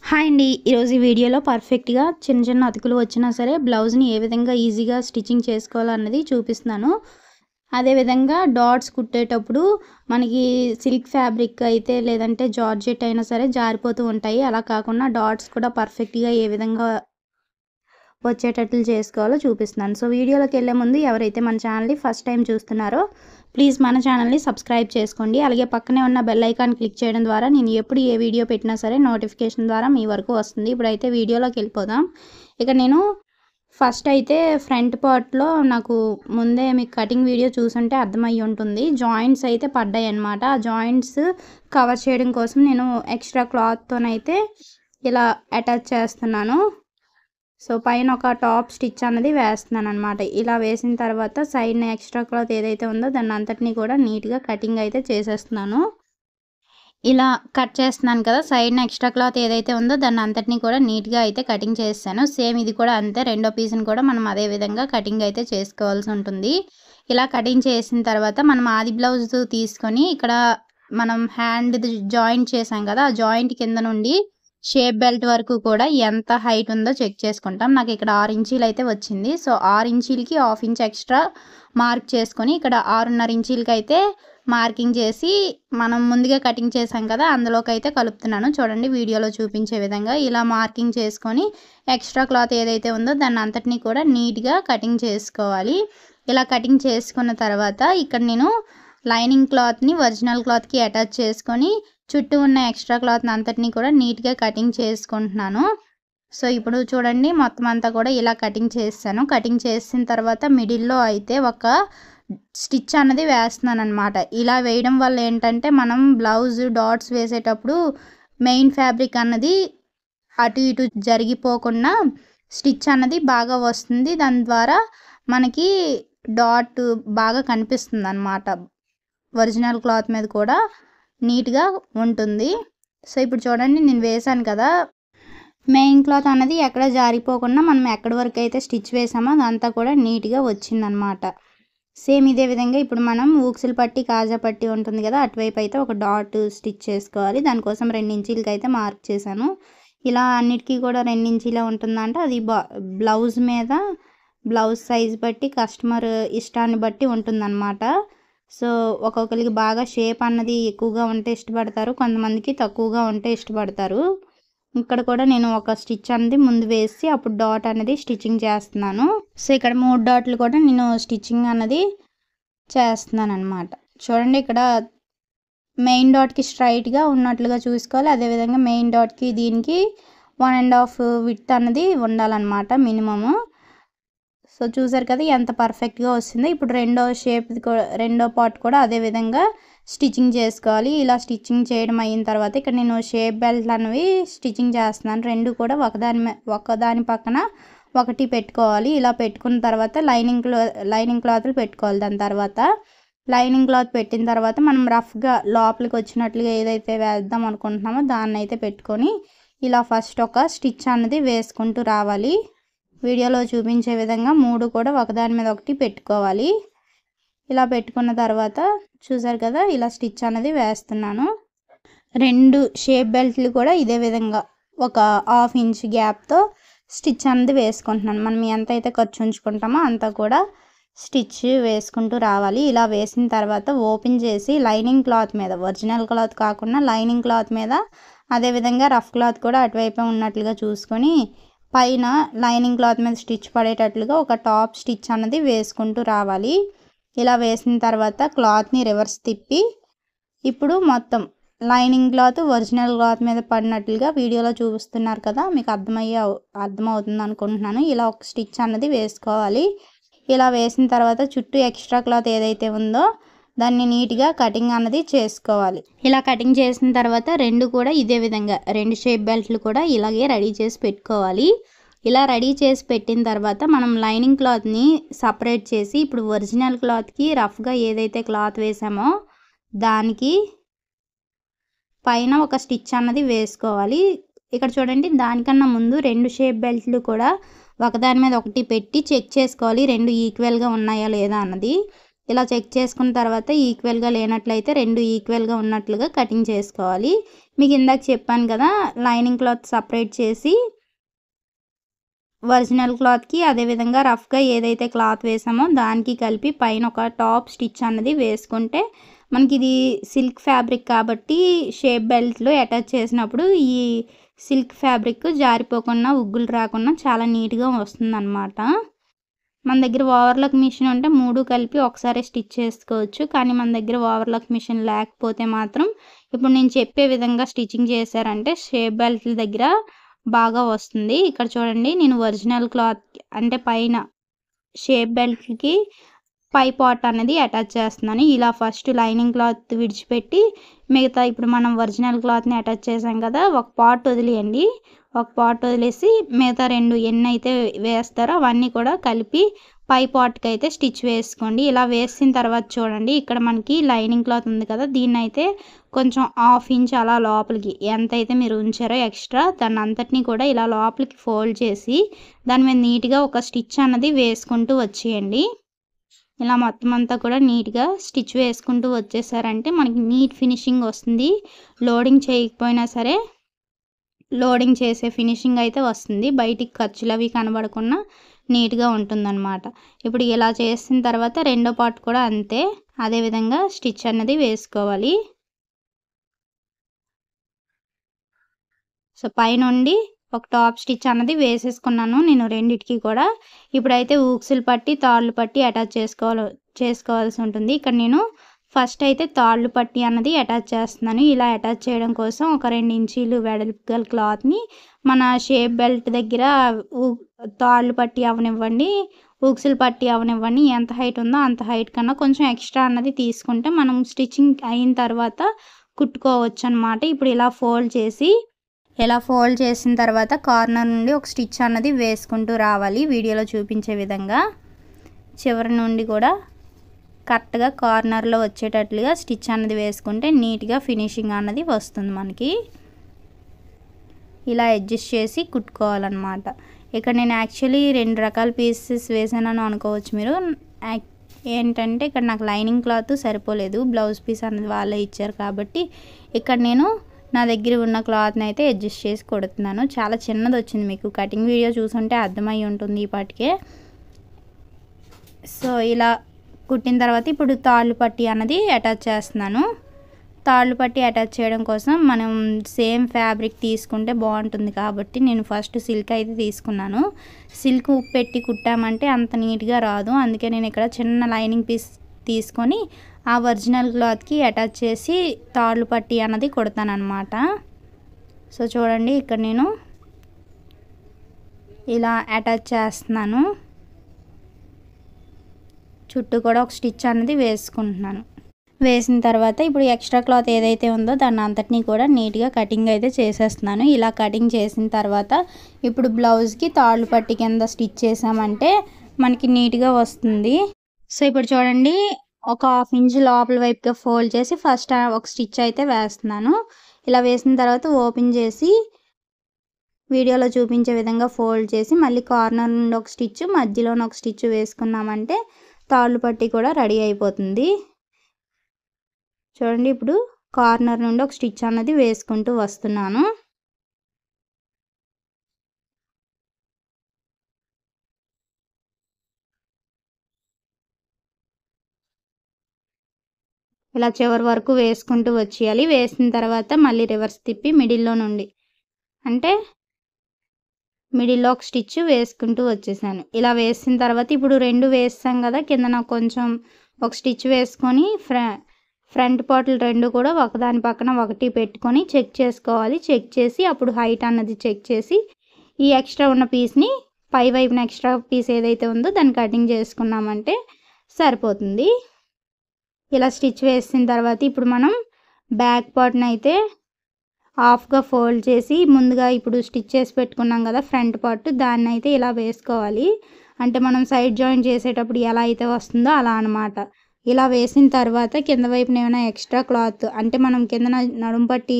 Hi అండి. ఈరోజు ఈ వీడియోలో పర్ఫెక్ట్‌గా చిన్న చిన్న అతుకులు వచ్చినా సరే బ్లౌజ్‌ని ఏ విధంగా ఈజీగా స్టిచ్చింగ్ చేసుకోవాలన్నది చూపిస్తున్నాను. అదేవిధంగా డాట్స్ కుట్టేటప్పుడు మనకి సిల్క్ ఫ్యాబ్రిక్ అయితే లేదంటే జార్జెట్ అయినా సరే జారిపోతూ ఉంటాయి. అలా కాకుండా డాట్స్ కూడా పర్ఫెక్ట్‌గా ఏ విధంగా వచ్చేటట్లు చేసుకోవాలో చూపిస్తున్నాను. సో వీడియోలోకి వెళ్ళే ముందు ఎవరైతే మన ఛానల్ని ఫస్ట్ టైం చూస్తున్నారో ప్లీజ్ మన ఛానల్ని సబ్స్క్రైబ్ చేసుకోండి. అలాగే పక్కనే ఉన్న బెల్ ఐకాన్ క్లిక్ చేయడం ద్వారా నేను ఎప్పుడు ఏ వీడియో పెట్టినా సరే నోటిఫికేషన్ ద్వారా మీ వరకు వస్తుంది. ఇప్పుడైతే వీడియోలోకి వెళ్ళిపోదాం. ఇక నేను ఫస్ట్ అయితే ఫ్రంట్ పార్ట్లో నాకు ముందే మీకు కటింగ్ వీడియో చూసుంటే అర్థమయ్యి ఉంటుంది. జాయింట్స్ అయితే పడ్డాయి అన్నమాట. ఆ జాయింట్స్ కవర్ చేయడం కోసం నేను ఎక్స్ట్రా క్లాత్తోనైతే ఇలా అటాచ్ చేస్తున్నాను. సో పైన ఒక టాప్ స్టిచ్ అన్నది వేస్తున్నాను అనమాట. ఇలా వేసిన తర్వాత సైడ్న ఎక్స్ట్రా క్లాత్ ఏదైతే ఉందో దాన్ని అంతటినీ కూడా నీట్గా కటింగ్ అయితే చేసేస్తున్నాను. ఇలా కట్ చేస్తున్నాను కదా, సైడ్న ఎక్స్ట్రా క్లాత్ ఏదైతే ఉందో దాన్ని అంతటినీ కూడా నీట్గా అయితే కటింగ్ చేస్తాను. సేమ్ ఇది కూడా అంతే, రెండో పీస్ని కూడా మనం అదే విధంగా కటింగ్ అయితే చేసుకోవాల్సి ఉంటుంది. ఇలా కటింగ్ చేసిన తర్వాత మనం ఆది బ్లౌజ్ తీసుకొని ఇక్కడ మనం హ్యాండ్ జాయింట్ చేసాం కదా, ఆ జాయింట్ కింద నుండి షేప్ బెల్ట్ వరకు కూడా ఎంత హైట్ ఉందో చెక్ చేసుకుంటాం. నాకు ఇక్కడ 6 ఇంచీలు అయితే వచ్చింది. సో 6 ఇంచీలకి 1/2 ఇంచ్ ఎక్స్ట్రా మార్క్ చేసుకొని ఇక్కడ 6.5 ఇంచీలకి అయితే మార్కింగ్ చేసి మనం ముందుగా కటింగ్ చేసాం కదా అందులోకి అయితే కలుపుతున్నాను. చూడండి వీడియోలో చూపించే విధంగా ఇలా మార్కింగ్ చేసుకొని ఎక్స్ట్రా క్లాత్ ఏదైతే ఉందో దాన్ని అంతటినీ కూడా నీట్గా కటింగ్ చేసుకోవాలి. ఇలా కటింగ్ చేసుకున్న తర్వాత ఇక్కడ నేను లైనింగ్ క్లాత్ని ఒరిజినల్ క్లాత్కి అటాచ్ చేసుకొని చుట్టూ ఉన్న ఎక్స్ట్రా క్లాత్ని అంతటినీ కూడా నీట్గా కటింగ్ చేసుకుంటున్నాను. సో ఇప్పుడు చూడండి మొత్తం అంతా కూడా ఇలా కటింగ్ చేస్తాను. కటింగ్ చేసిన తర్వాత మిడిల్లో అయితే ఒక స్టిచ్ అన్నది వేస్తున్నాను అనమాట. ఇలా వేయడం వల్ల ఏంటంటే మనం బ్లౌజ్ డాట్స్ వేసేటప్పుడు మెయిన్ ఫ్యాబ్రిక్ అన్నది అటు ఇటు జరిగిపోకుండా స్టిచ్ అన్నది బాగా వస్తుంది. దాని ద్వారా మనకి డాట్ బాగా కనిపిస్తుంది అన్నమాట. ఒరిజినల్ క్లాత్ మీద కూడా నీట్గా ఉంటుంది. సో ఇప్పుడు చూడండి నేను వేసాను కదా, మెయిన్ క్లాత్ అన్నది ఎక్కడ జారిపోకుండా మనం ఎక్కడి వరకు అయితే స్టిచ్ వేసామో అదంతా కూడా నీట్గా వచ్చిందనమాట. సేమ్ ఇదే విధంగా ఇప్పుడు మనం ఊక్సులు పట్టి కాజా పట్టి ఉంటుంది కదా, అటువైపు అయితే ఒక డాట్ స్టిచ్ చేసుకోవాలి. దానికోసం 2 ఇంచీలకి అయితే మార్క్ చేశాను. ఇలా అన్నిటికీ కూడా 2 ఇంచీలే ఉంటుందంటే అది బ్లౌజ్ మీద బ్లౌజ్ సైజ్ బట్టి కస్టమర్ ఇష్టాన్ని బట్టి ఉంటుందన్నమాట. సో ఒక్కొక్కరికి బాగా షేప్ అన్నది ఎక్కువగా ఉంటే ఇష్టపడతారు, కొంతమందికి తక్కువగా ఉంటే ఇష్టపడతారు. ఇక్కడ కూడా నేను ఒక స్టిచ్ అనేది ముందు వేసి అప్పుడు డాట్ అనేది స్టిచ్చింగ్ చేస్తున్నాను. సో ఇక్కడ 3 డాట్లు కూడా నేను స్టిచ్చింగ్ అన్నది చేస్తున్నాను అనమాట. చూడండి ఇక్కడ మెయిన్ డాట్కి స్ట్రైట్గా ఉన్నట్లుగా చూసుకోవాలి. అదేవిధంగా మెయిన్ డాట్కి దీనికి 1.5 విడ్త్ అన్నది ఉండాలన్నమాట మినిమము. సో చూసారు కదా ఎంత పర్ఫెక్ట్గా వస్తుందో. ఇప్పుడు రెండో పార్ట్ కూడా అదే విధంగా స్టిచ్చింగ్ చేసుకోవాలి. ఇలా స్టిచ్చింగ్ చేయడం అయిన తర్వాత ఇక్కడ నేను షేప్ బెల్ట్లు అనేవి స్టిచ్చింగ్ చేస్తున్నాను. రెండు కూడా ఒకదాని పక్కన ఒకటి పెట్టుకోవాలి. ఇలా పెట్టుకున్న తర్వాత లైనింగ్ క్లాత్లు పెట్టుకోవాలి. దాని తర్వాత లైనింగ్ క్లాత్ పెట్టిన తర్వాత మనం రఫ్గా లోపలికి వచ్చినట్లుగా ఏదైతే వేద్దాం అనుకుంటున్నామో దాన్ని అయితే పెట్టుకొని ఇలా ఫస్ట్ ఒక స్టిచ్ అన్నది వేసుకుంటూ రావాలి. వీడియోలో చూపించే విధంగా 3 కూడా ఒకదాని మీద ఒకటి పెట్టుకోవాలి. ఇలా పెట్టుకున్న తర్వాత చూసారు కదా ఇలా స్టిచ్ అనేది వేస్తున్నాను. 2 షేప్ బెల్ట్లు కూడా ఇదే విధంగా ఒక 1/2 ఇంచ్ గ్యాప్తో స్టిచ్ అనేది వేసుకుంటున్నాను. మనం ఎంత అయితే ఖర్చు ఉంచుకుంటామో అంతా కూడా స్టిచ్ వేసుకుంటూ రావాలి. ఇలా వేసిన తర్వాత ఓపెన్ చేసి లైనింగ్ క్లాత్ మీద, ఒరిజినల్ క్లాత్ కాకుండా లైనింగ్ క్లాత్ మీద అదేవిధంగా రఫ్ క్లాత్ కూడా అటువైపే ఉన్నట్లుగా చూసుకొని పైన లైనింగ్ క్లాత్ మీద స్టిచ్ పడేటట్లుగా ఒక టాప్ స్టిచ్ అన్నది వేసుకుంటూ రావాలి. ఇలా వేసిన తర్వాత క్లాత్ని రివర్స్ తిప్పి ఇప్పుడు మొత్తం లైనింగ్ క్లాత్ ఒరిజినల్ క్లాత్ మీద పడినట్లుగా వీడియోలో చూపిస్తున్నారు కదా, మీకు అర్థమవుతుంది అనుకుంటున్నాను. ఇలా ఒక స్టిచ్ అన్నది వేసుకోవాలి. ఇలా వేసిన తర్వాత చుట్టూ ఎక్స్ట్రా క్లాత్ ఏదైతే ఉందో దాన్ని నీట్గా కటింగ్ అన్నది చేసుకోవాలి. ఇలా కటింగ్ చేసిన తర్వాత 2 కూడా ఇదే విధంగా 2 షేప్ బెల్ట్లు కూడా ఇలాగే రెడీ చేసి పెట్టుకోవాలి. ఇలా రెడీ చేసి పెట్టిన తర్వాత మనం లైనింగ్ క్లాత్ని సపరేట్ చేసి ఇప్పుడు ఒరిజినల్ క్లాత్కి రఫ్గా ఏదైతే క్లాత్ వేసామో దానికి పైన ఒక స్టిచ్ అన్నది వేసుకోవాలి. ఇక్కడ చూడండి దానికన్నా ముందు 2 షేప్ బెల్ట్లు కూడా ఒకదాని మీద ఒకటి పెట్టి చెక్ చేసుకోవాలి 2 ఈక్వల్గా ఉన్నాయా లేదా అన్నది. ఇలా చెక్ చేసుకున్న తర్వాత ఈక్వల్గా లేనట్లయితే రెండు ఈక్వల్గా ఉన్నట్లుగా కటింగ్ చేసుకోవాలి. మీకు ఇందాక చెప్పాను కదా, లైనింగ్ క్లాత్ సపరేట్ చేసి ఒరిజినల్ క్లాత్కి అదేవిధంగా రఫ్గా ఏదైతే క్లాత్ వేసామో దానికి కలిపి పైన ఒక టాప్ స్టిచ్ అన్నది వేసుకుంటే మనకి ఇది సిల్క్ ఫ్యాబ్రిక్ కాబట్టి షేప్ బెల్ట్లో అటాచ్ చేసినప్పుడు ఈ సిల్క్ ఫ్యాబ్రిక్ జారిపోకుండా ఉగ్గులు రాకుండా చాలా నీట్గా వస్తుందన్నమాట. మన దగ్గర ఓవర్లాక్ మిషన్ ఉంటే మూడు కలిపి ఒకసారి స్టిచ్ చేసుకోవచ్చు. కానీ మన దగ్గర ఓవర్లాక్ మిషన్ లేకపోతే మాత్రం ఇప్పుడు నేను చెప్పే విధంగా స్టిచ్చింగ్ చేశారంటే షేప్ బెల్ట్ల దగ్గర బాగా వస్తుంది. ఇక్కడ చూడండి, నేను ఒరిజినల్ క్లాత్ అంటే పైన షేప్ బెల్ట్కి పై పార్ట్ అనేది అటాచ్ చేస్తున్నాను. ఇలా ఫస్ట్ లైనింగ్ క్లాత్ విడిచిపెట్టి మిగతా ఇప్పుడు మనం ఒరిజినల్ క్లాత్ని అటాచ్ చేసాం కదా, ఒక పార్ట్ వదిలేయండి. ఒక పార్ట్ వదిలేసి మిగతా రెండు ఎన్ని అయితే వేస్తారో అవన్నీ కూడా కలిపి పై పార్ట్కి అయితే స్టిచ్ వేసుకోండి. ఇలా వేసిన తర్వాత చూడండి, ఇక్కడ మనకి లైనింగ్ క్లాత్ ఉంది కదా, దీన్ని అయితే కొంచెం 1/2 ఇంచ్ అలా లోపలికి ఎంతైతే మీరు ఉంచారో ఎక్స్ట్రా దాన్ని అంతటినీ కూడా ఇలా లోపలికి ఫోల్డ్ చేసి దాని మీద నీట్గా ఒక స్టిచ్ అన్నది వేసుకుంటూ వచ్చేయండి. ఇలా మొత్తం అంతా కూడా నీట్గా స్టిచ్ వేసుకుంటూ వచ్చేసారంటే మనకి నీట్ ఫినిషింగ్ వస్తుంది. లోడింగ్ చేయకపోయినా సరే లోడింగ్ చేసే ఫినిషింగ్ అయితే వస్తుంది. బయటికి ఖర్చులు అవి కనబడకుండా నీట్గా ఉంటుందన్నమాట. ఇప్పుడు ఇలా చేసిన తర్వాత రెండో పార్ట్ కూడా అంతే, అదేవిధంగా స్టిచ్ అన్నది వేసుకోవాలి. సో పైనుండి ఒక టాప్ స్టిచ్ అన్నది వేసేసుకున్నాను నేను రెండిటికి కూడా. ఇప్పుడైతే ఊక్సులు పట్టి తాళ్ళు పట్టి అటాచ్ చేసుకోవాల్సి ఉంటుంది. ఇక్కడ నేను ఫస్ట్ అయితే తాళ్ళు పట్టి అన్నది అటాచ్ చేస్తున్నాను. ఇలా అటాచ్ చేయడం కోసం ఒక 2 ఇంచీలు వెడల్పు గల క్లాత్ని మన షేప్ బెల్ట్ దగ్గర తాళ్ళు పట్టి అవనివ్వండి, ఊక్సులు పట్టి అవనివ్వండి, ఎంత హైట్ ఉందో అంత హైట్ కన్నా కొంచెం ఎక్స్ట్రా అన్నది తీసుకుంటే మనం స్టిచ్చింగ్ అయిన తర్వాత కుట్టుకోవచ్చు అన్నమాట. ఇప్పుడు ఇలా ఫోల్డ్ చేసిన తర్వాత కార్నర్ నుండి ఒక స్టిచ్ అన్నది వేసుకుంటూ రావాలి. వీడియోలో చూపించే విధంగా చివరి నుండి కూడా కరెక్ట్గా కార్నర్లో వచ్చేటట్లుగా స్టిచ్ అన్నది వేసుకుంటే నీట్గా ఫినిషింగ్ అన్నది వస్తుంది మనకి. ఇలా అడ్జస్ట్ చేసి కుట్టుకోవాలన్నమాట. ఇక్కడ నేను యాక్చువల్లీ 2 రకాల పీసెస్ వేసానని అనుకోవచ్చు మీరు. ఏంటంటే ఇక్కడ నాకు లైనింగ్ క్లాత్ సరిపోలేదు, బ్లౌజ్ పీస్ అన్నది వాళ్ళే ఇచ్చారు కాబట్టి ఇక్కడ నేను నా దగ్గర ఉన్న క్లాత్ని అయితే అడ్జస్ట్ చేసి కుడుతున్నాను. చాలా చిన్నది వచ్చింది, మీకు కటింగ్ వీడియో చూసుంటే అర్థమై ఉంటుంది ఈ పాటికే. సో ఇలా కుట్టిన తర్వాత ఇప్పుడు తాళ్ళు పట్టి అన్నది అటాచ్ చేస్తున్నాను. తాళ్ళు పట్టి అటాచ్ చేయడం కోసం మనం సేమ్ ఫ్యాబ్రిక్ తీసుకుంటే బాగుంటుంది కాబట్టి నేను ఫస్ట్ సిల్క్ అయితే తీసుకున్నాను. సిల్క్ పెట్టి కుట్టామంటే అంత నీట్గా రాదు, అందుకే నేను ఇక్కడ చిన్న లైనింగ్ పీస్ తీసుకొని ఆ ఒరిజినల్ క్లాత్కి అటాచ్ చేసి తాళ్ళు పట్టి అన్నది కుడతాను అన్నమాట. సో చూడండి, ఇక్కడ నేను ఇలా అటాచ్ చేస్తున్నాను. చుట్టూ కూడా ఒక స్టిచ్ అన్నది వేసుకుంటున్నాను. వేసిన తర్వాత ఇప్పుడు ఎక్స్ట్రా క్లాత్ ఏదైతే ఉందో దాన్ని అంతటినీ కూడా నీట్గా కటింగ్ అయితే చేసేస్తున్నాను. ఇలా కటింగ్ చేసిన తర్వాత ఇప్పుడు బ్లౌజ్కి తాళ్ళు పట్టి కింద స్టిచ్ చేసామంటే మనకి నీట్గా వస్తుంది. సో ఇప్పుడు చూడండి, ఒక 1/2 ఇంచ్ లోపల వైపుగా ఫోల్డ్ చేసి ఫస్ట్ ఒక స్టిచ్ అయితే వేస్తున్నాను. ఇలా వేసిన తర్వాత ఓపెన్ చేసి వీడియోలో చూపించే విధంగా ఫోల్డ్ చేసి మళ్ళీ కార్నర్ నుండి ఒక స్టిచ్, మధ్యలోనే ఒక స్టిచ్ వేసుకున్నామంటే తాళ్ళు పట్టి కూడా రెడీ అయిపోతుంది. చూడండి, ఇప్పుడు కార్నర్ నుండి ఒక స్టిచ్ అన్నది వేసుకుంటూ వస్తున్నాను. ఇలా చివరి వరకు వేసుకుంటూ వచ్చేయాలి. వేసిన తర్వాత మళ్ళీ రివర్స్ తిప్పి మిడిల్లో నుండి అంటే మిడిల్లో ఒక స్టిచ్ వేసుకుంటూ వచ్చేసాను. ఇలా వేసిన తర్వాత ఇప్పుడు 2 వేస్తాం కదా, కింద నాకు కొంచెం ఒక స్టిచ్ వేసుకొని ఫ్రంట్ పార్ట్లు 2 కూడా ఒకదాని పక్కన ఒకటి పెట్టుకొని చెక్ చేసుకోవాలి. చెక్ చేసి అప్పుడు హైట్ అన్నది చెక్ చేసి ఈ ఎక్స్ట్రా ఉన్న పీస్ని పై వైపున ఎక్స్ట్రా పీస్ ఏదైతే ఉందో దాన్ని కటింగ్ చేసుకున్నామంటే సరిపోతుంది. ఇలా స్టిచ్ వేసిన తర్వాత ఇప్పుడు మనం బ్యాక్ పార్ట్ని అయితే హాఫ్గా ఫోల్డ్ చేసి ముందుగా ఇప్పుడు స్టిచ్ చేసి పెట్టుకున్నాం కదా ఫ్రంట్ పార్ట్, దాన్ని అయితే ఇలా వేసుకోవాలి. అంటే మనం సైడ్ జాయింట్ చేసేటప్పుడు ఎలా అయితే వస్తుందో అలా అనమాట. ఇలా వేసిన తర్వాత కింద వైపున ఏమైనా ఎక్స్ట్రా క్లాత్ అంటే మనం కింద నడుము పట్టి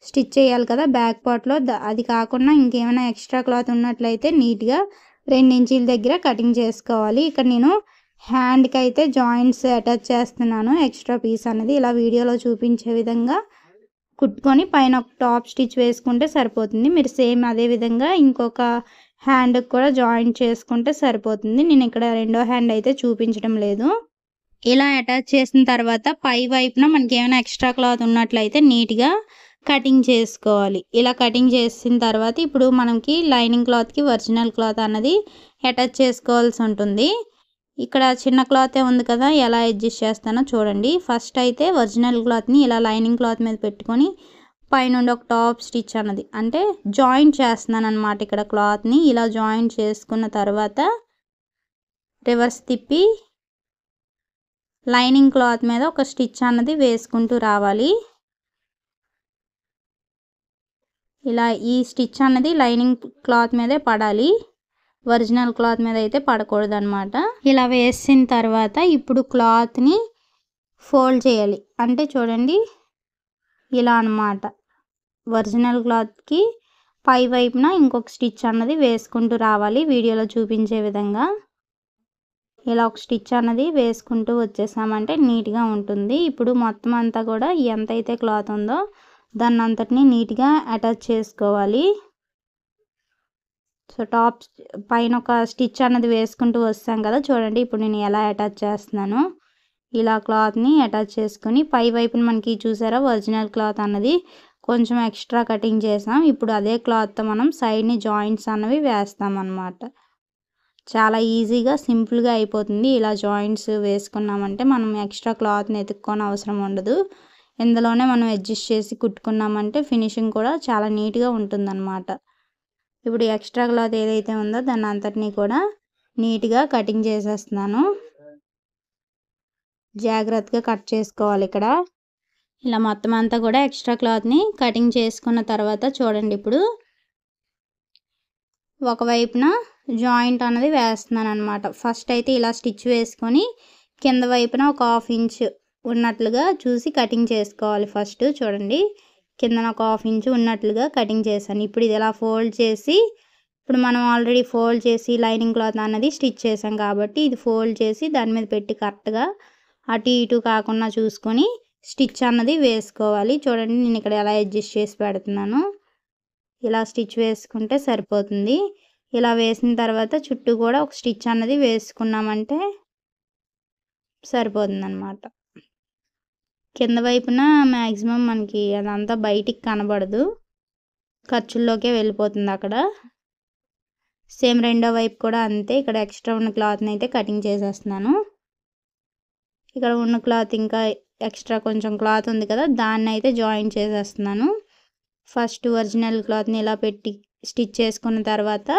స్టిచ్ చేయాలి కదా బ్యాక్ పార్ట్లో, అది కాకుండా ఇంకేమైనా ఎక్స్ట్రా క్లాత్ ఉన్నట్లయితే నీట్గా 2 ఇంచీల దగ్గర కటింగ్ చేసుకోవాలి. ఇక్కడ నేను హ్యాండ్కి అయితే జాయింట్స్ అటాచ్ చేస్తున్నాను. ఎక్స్ట్రా పీస్ అనేది ఇలా వీడియోలో చూపించే విధంగా కుట్టుకొని పైన ఒక టాప్ స్టిచ్ వేసుకుంటే సరిపోతుంది. మీరు సేమ్ అదే విధంగా ఇంకొక హ్యాండ్కి కూడా జాయింట్ చేసుకుంటే సరిపోతుంది. నేను ఇక్కడ రెండో హ్యాండ్ అయితే చూపించడం లేదు. ఇలా అటాచ్ చేసిన తర్వాత పై వైపున మనకి ఏమైనా ఎక్స్ట్రా క్లాత్ ఉన్నట్లయితే నీట్గా కటింగ్ చేసుకోవాలి. ఇలా కటింగ్ చేసిన తర్వాత ఇప్పుడు మనకి లైనింగ్ క్లాత్కి ఒరిజినల్ క్లాత్ అన్నది అటాచ్ చేసుకోవాల్సి ఉంటుంది. ఇక్కడ చిన్న క్లాతే ఉంది కదా, ఎలా అడ్జస్ట్ చేస్తానో చూడండి. ఫస్ట్ అయితే ఒరిజినల్ క్లాత్ని ఇలా లైనింగ్ క్లాత్ మీద పెట్టుకొని పైనుండి ఒక టాప్ స్టిచ్ అన్నది అంటే జాయింట్ చేస్తున్నాను అనమాట. ఇక్కడ క్లాత్ని ఇలా జాయింట్ చేసుకున్న తర్వాత రివర్స్ తిప్పి లైనింగ్ క్లాత్ మీద ఒక స్టిచ్ అన్నది వేసుకుంటూ రావాలి. ఇలా ఈ స్టిచ్ అన్నది లైనింగ్ క్లాత్ మీదే పడాలి, ఒరిజినల్ క్లాత్ మీద అయితే పడకూడదు అనమాట. ఇలా వేసిన తర్వాత ఇప్పుడు క్లాత్ని ఫోల్డ్ చేయాలి. అంటే చూడండి ఇలా అన్నమాట. ఒరిజినల్ క్లాత్కి పై వైపున ఇంకొక స్టిచ్ అన్నది వేసుకుంటూ రావాలి వీడియోలో చూపించే విధంగా. ఇలా ఒక స్టిచ్ అన్నది వేసుకుంటూ వచ్చేసామంటే నీట్గా ఉంటుంది. ఇప్పుడు మొత్తం అంతా కూడా ఎంతైతే క్లాత్ ఉందో దాన్ని అంతటిని నీట్గా అటాచ్ చేసుకోవాలి. సో టాప్ పైన ఒక స్టిచ్ అన్నది వేసుకుంటూ వస్తాం కదా, చూడండి ఇప్పుడు నేను ఎలా అటాచ్ చేస్తున్నాను. ఇలా క్లాత్ని అటాచ్ చేసుకొని పై వైపున మనకి చూసారా ఒరిజినల్ క్లాత్ అన్నది కొంచెం ఎక్స్ట్రా కటింగ్ చేసాం. ఇప్పుడు అదే క్లాత్తో మనం సైడ్ని జాయింట్స్ అన్నవి వేస్తాం అన్నమాట. చాలా ఈజీగా సింపుల్గా అయిపోతుంది. ఇలా జాయింట్స్ వేసుకున్నామంటే మనం ఎక్స్ట్రా క్లాత్ని ఎత్తుక్కొని అవసరం ఉండదు. ఇందులోనే మనం అడ్జస్ట్ చేసి కుట్టుకున్నామంటే ఫినిషింగ్ కూడా చాలా నీట్గా ఉంటుందన్నమాట. ఇప్పుడు ఎక్స్ట్రా క్లాత్ ఏదైతే ఉందో దాన్ని అంతటినీ కూడా నీట్గా కటింగ్ చేసేస్తున్నాను. జాగ్రత్తగా కట్ చేసుకోవాలి. ఇక్కడ ఇలా మొత్తం అంతా కూడా ఎక్స్ట్రా క్లాత్ని కటింగ్ చేసుకున్న తర్వాత చూడండి ఇప్పుడు ఒకవైపున జాయింట్ అనేది వేస్తున్నాను అనమాట. ఫస్ట్ అయితే ఇలా స్టిచ్ వేసుకొని కింద వైపున ఒక 1/2 ఇంచ్ ఉన్నట్లుగా చూసి కటింగ్ చేసుకోవాలి. ఫస్ట్ చూడండి కిందన ఒక 1/2 ఇంచ్ ఉన్నట్లుగా కటింగ్ చేశాను. ఇప్పుడు ఇది ఇలా ఫోల్డ్ చేసి ఇప్పుడు మనం ఆల్రెడీ ఫోల్డ్ చేసి లైనింగ్ క్లాత్ అన్నది స్టిచ్ చేసాం కాబట్టి ఇది ఫోల్డ్ చేసి దాని మీద పెట్టి కరెక్ట్గా అటు ఇటు కాకుండా చూసుకొని స్టిచ్ అన్నది వేసుకోవాలి. చూడండి నేను ఇక్కడ ఎలా అడ్జస్ట్ చేసి పెడుతున్నాను. ఇలా స్టిచ్ వేసుకుంటే సరిపోతుంది. ఇలా వేసిన తర్వాత చుట్టూ కూడా ఒక స్టిచ్ అన్నది వేసుకున్నామంటే సరిపోతుందన్నమాట. కింద వైపున మ్యాక్సిమం మనకి అదంతా బయటికి కనబడదు, ఖర్చుల్లోకే వెళ్ళిపోతుంది అక్కడ. సేమ్ రెండో వైపు కూడా అంతే. ఇక్కడ ఎక్స్ట్రా ఉన్న క్లాత్ని అయితే కటింగ్ చేసేస్తున్నాను. ఇక్కడ ఉన్న క్లాత్ ఇంకా ఎక్స్ట్రా కొంచెం క్లాత్ ఉంది కదా, దాన్ని అయితే జాయిన్ చేసేస్తున్నాను. ఫస్ట్ ఒరిజినల్ క్లాత్ని ఇలా పెట్టి స్టిచ్ చేసుకున్న తర్వాత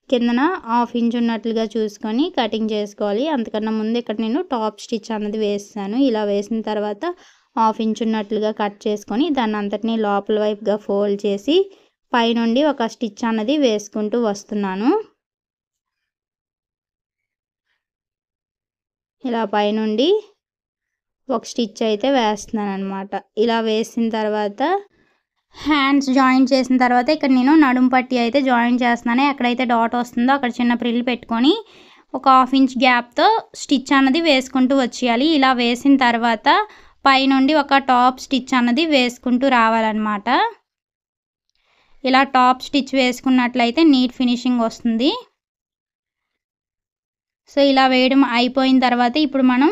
కిందన 1/2 ఇంచ్ ఉన్నట్లుగా చూసుకొని కటింగ్ చేసుకోవాలి. అంతకన్నా ముందు ఇక్కడ నేను టాప్ స్టిచ్ అన్నది వేస్తాను. ఇలా వేసిన తర్వాత 1/2 ఇంచ్ ఉన్నట్లుగా కట్ చేసుకొని దాన్ని అంతటినీ లోపల వైపుగా ఫోల్డ్ చేసి పైనుండి ఒక స్టిచ్ అన్నది వేసుకుంటూ వస్తున్నాను. ఇలా పైనుండి ఒక స్టిచ్ అయితే వేస్తున్నాను అనమాట. ఇలా వేసిన తర్వాత హ్యాండ్స్ జాయిన్ చేసిన తర్వాత ఇక్కడ నేను నడుము పట్టి అయితే జాయిన్ చేస్తున్నాను. ఎక్కడైతే డాట్ వస్తుందో అక్కడ చిన్న ప్రిల్ పెట్టుకొని ఒక 1/2 ఇంచ్ గ్యాప్తో స్టిచ్ అన్నది వేసుకుంటూ వచ్చేయాలి. ఇలా వేసిన తర్వాత పైనుండి ఒక టాప్ స్టిచ్ అన్నది వేసుకుంటూ రావాలన్నమాట. ఇలా టాప్ స్టిచ్ వేసుకున్నట్లయితే నీట్ ఫినిషింగ్ వస్తుంది. సో ఇలా వేయడం అయిపోయిన తర్వాత ఇప్పుడు మనం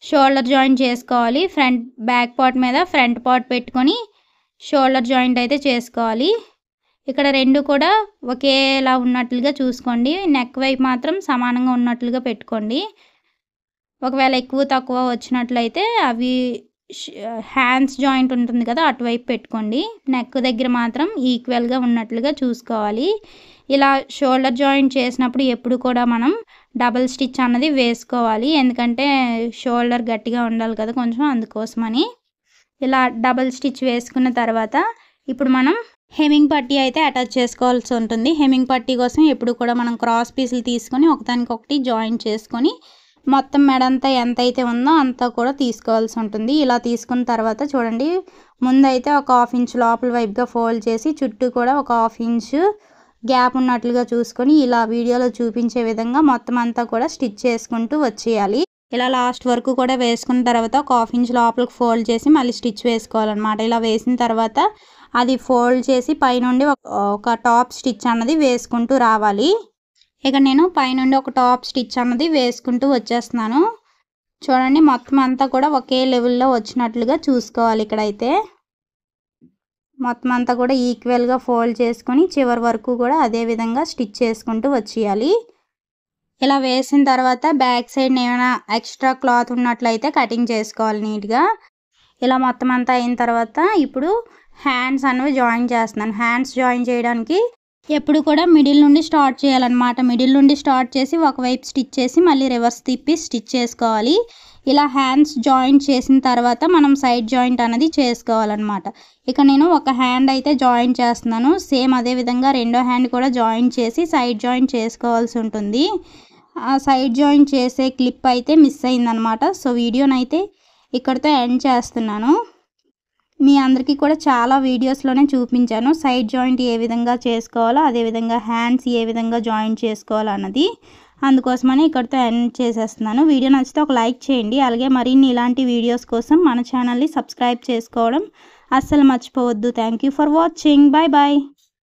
షోల్డర్ జాయింట్ చేసుకోవాలి. ఫ్రంట్ బ్యాక్ పార్ట్ మీద ఫ్రంట్ పార్ట్ పెట్టుకొని షోల్డర్ జాయింట్ అయితే చేసుకోవాలి. ఇక్కడ రెండు కూడా ఒకేలా ఉన్నట్లుగా చూసుకోండి. నెక్ వైపు మాత్రం సమానంగా ఉన్నట్లుగా పెట్టుకోండి. ఒకవేళ ఎక్కువ తక్కువ వచ్చినట్లయితే అవి హ్యాండ్స్ జాయింట్ ఉంటుంది కదా, అటువైపు పెట్టుకోండి. నెక్ దగ్గర మాత్రం ఈక్వల్గా ఉన్నట్లుగా చూసుకోవాలి. ఇలా షోల్డర్ జాయింట్ చేసినప్పుడు ఎప్పుడు కూడా మనం డబుల్ స్టిచ్ అన్నది వేసుకోవాలి. ఎందుకంటే షోల్డర్ గట్టిగా ఉండాలి కదా కొంచెం, అందుకోసమని. ఇలా డబుల్ స్టిచ్ వేసుకున్న తర్వాత ఇప్పుడు మనం హెమ్మింగ్ పట్టీ అయితే అటాచ్ చేసుకోవాల్సి ఉంటుంది. హెమ్మింగ్ పట్టీ కోసం ఎప్పుడు కూడా మనం క్రాస్ పీసులు తీసుకొని ఒకదానికొకటి జాయింట్ చేసుకొని మొత్తం మెడంతా ఎంత అయితే ఉందో అంతా కూడా తీసుకోవాల్సి ఉంటుంది. ఇలా తీసుకున్న తర్వాత చూడండి ముందైతే ఒక 1/2 ఇంచ్ లోపల వైపుగా ఫోల్డ్ చేసి చుట్టూ కూడా ఒక 1/2 ఇంచ్ గ్యాప్ ఉన్నట్లుగా చూసుకొని ఇలా వీడియోలో చూపించే విధంగా మొత్తం అంతా కూడా స్టిచ్ చేసుకుంటూ వచ్చేయాలి. ఇలా లాస్ట్ వరకు కూడా వేసుకున్న తర్వాత ఒక 1/2 ఇంచ్ లోపలికి ఫోల్డ్ చేసి మళ్ళీ స్టిచ్ వేసుకోవాలన్నమాట. ఇలా వేసిన తర్వాత అది ఫోల్డ్ చేసి పైనుండి ఒక టాప్ స్టిచ్ అన్నది వేసుకుంటూ రావాలి. ఇక నేను పైనుండి ఒక టాప్ స్టిచ్ అన్నది వేసుకుంటూ వచ్చేస్తున్నాను. చూడండి మొత్తం అంతా కూడా ఒకే లెవెల్లో వచ్చినట్లుగా చూసుకోవాలి. ఇక్కడైతే మొత్తం అంతా కూడా ఈక్వల్గా ఫోల్డ్ చేసుకొని చివరి వరకు కూడా అదే విధంగా స్టిచ్ చేసుకుంటూ వచ్చేయాలి. ఇలా వేసిన తర్వాత బ్యాక్ సైడ్ ఏమైనా ఎక్స్ట్రా క్లాత్ ఉన్నట్లయితే కటింగ్ చేసుకోవాలి నీట్గా. ఇలా మొత్తం అంతా అయిన తర్వాత ఇప్పుడు హ్యాండ్స్ అనేవి జాయిన్ చేస్తున్నాను. హ్యాండ్స్ జాయిన్ చేయడానికి ఎప్పుడు కూడా మిడిల్ నుండి స్టార్ట్ చేయాలన్నమాట. మిడిల్ నుండి స్టార్ట్ చేసి ఒకవైపు స్టిచ్ చేసి మళ్ళీ రివర్స్ తిప్పి స్టిచ్ చేసుకోవాలి. ఇలా హ్యాండ్స్ జాయింట్ చేసిన తర్వాత మనం సైడ్ జాయింట్ అనేది చేసుకోవాలన్నమాట. ఇక నేను ఒక హ్యాండ్ అయితే జాయిన్ చేస్తున్నాను. సేమ్ అదే విధంగా రెండో హ్యాండ్ కూడా జాయిన్ చేసి సైడ్ జాయింట్ చేసుకోవాల్సి ఉంటుంది. ఆ సైడ్ జాయింట్ చేసే క్లిప్ అయితే మిస్ అయిందనమాట. సో వీడియోనైతే ఇక్కడితో ఎండ్ చేస్తున్నాను. మీ అందరికీ కూడా చాలా వీడియోస్లోనే చూపించాను సైడ్ జాయింట్ ఏ విధంగా చేసుకోవాలో, అదేవిధంగా హ్యాండ్స్ ఏ విధంగా జాయింట్ చేసుకోవాలో అన్నది. అందుకోసమని ఇక్కడితో ఎండ్ చేసేస్తున్నాను. వీడియో నచ్చితే ఒక లైక్ చేయండి. అలాగే మరిన్ని ఇలాంటి వీడియోస్ కోసం మన ఛానల్ని సబ్స్క్రైబ్ చేసుకోవడం అస్సలు మర్చిపోవద్దు. Thank you for watching. Bye bye.